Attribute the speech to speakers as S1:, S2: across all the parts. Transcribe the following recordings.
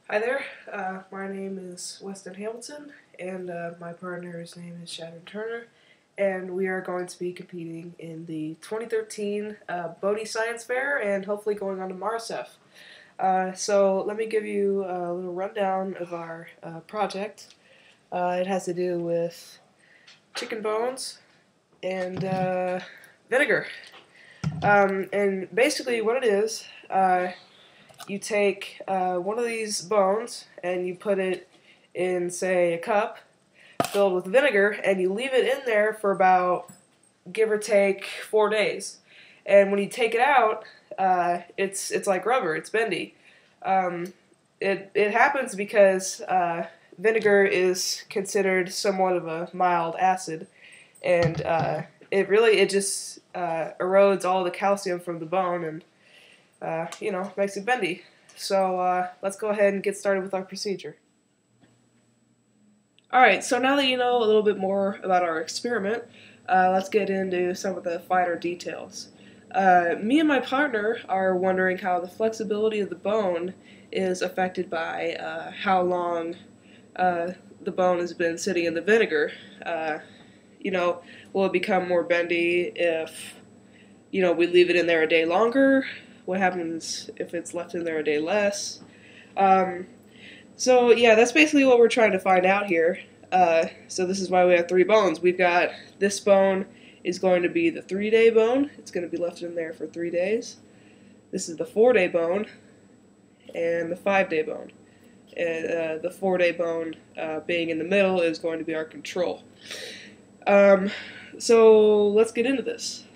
S1: Hi there, my name is Weston Hamilton, and my partner's name is Shadren Turner, and we are going to be competing in the 2013 Bodie Science Fair and hopefully going on to MARSEF. So let me give you a little rundown of our project. It has to do with chicken bones and vinegar. And basically what it is, you take one of these bones and you put it in, say, a cup filled with vinegar, and you leave it in there for about, give or take, 4 days. And when you take it out, it's like rubber. It's bendy. It happens because vinegar is considered somewhat of a mild acid, and it just erodes all the calcium from the bone and makes it bendy. So let's go ahead and get started with our procedure. Alright, so now that you know a little bit more about our experiment, let's get into some of the finer details. Me and my partner are wondering how the flexibility of the bone is affected by how long the bone has been sitting in the vinegar. Will it become more bendy if we leave it in there a day longer? What happens if it's left in there a day less? So yeah, that's basically what we're trying to find out here. So this is why we have 3 bones. We've got this bone is going to be the 3-day bone. It's going to be left in there for 3 days. This is the 4-day bone and the 5-day bone. And the 4-day bone being in the middle is going to be our control. So let's get into this.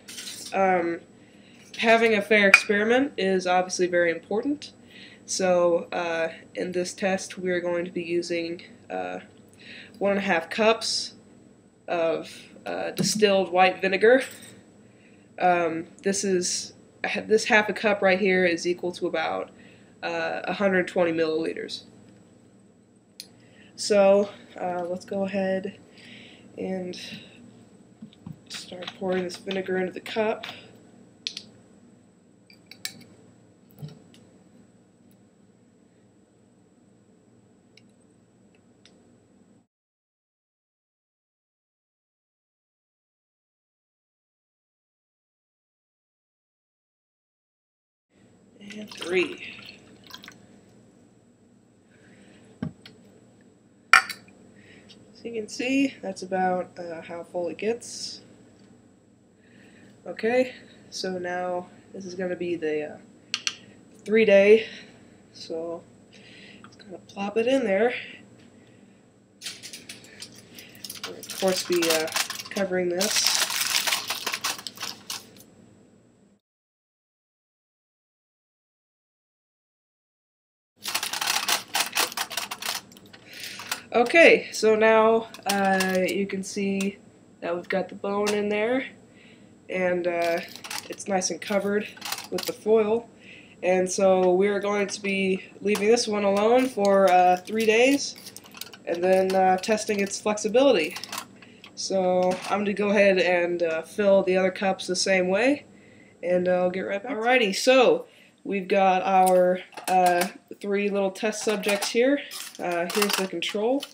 S1: Having a fair experiment is obviously very important. So in this test we are going to be using 1.5 cups of distilled white vinegar. This half a cup right here is equal to about 120 milliliters. So let's go ahead and start pouring this vinegar into the cup. And 3. So you can see that's about how full it gets. Okay, so now this is going to be the 3-day. So it's going to plop it in there. We'll of course be covering this. Okay, so now you can see that we've got the bone in there, and it's nice and covered with the foil. And so we're going to be leaving this one alone for 3 days, and then testing its flexibility. So I'm going to go ahead and fill the other cups the same way, and I'll get right back. Alrighty, so we've got our 3 little test subjects here. Here's the control.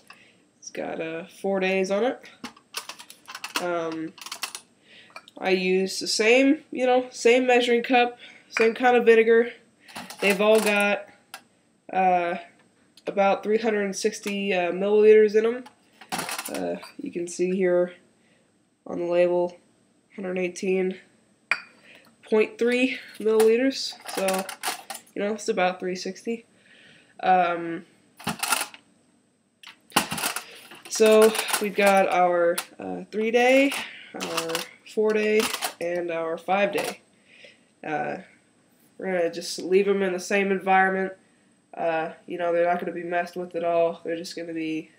S1: It's got 4 days on it. I used the same same measuring cup, same kind of vinegar. They've all got about 360 milliliters in them. You can see here on the label 118.3 milliliters. So it's about 360. So we've got our 3-day, our 4-day, and our 5-day. We're going to just leave them in the same environment. They're not going to be messed with at all. They're just going to be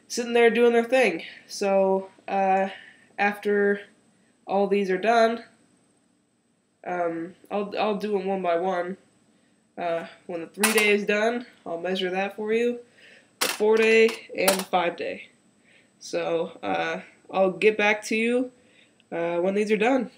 S1: sitting there doing their thing. So after all these are done, I'll do them one by one. When the 3-day is done, I'll measure that for you. The 4-day and the 5-day. So I'll get back to you when these are done.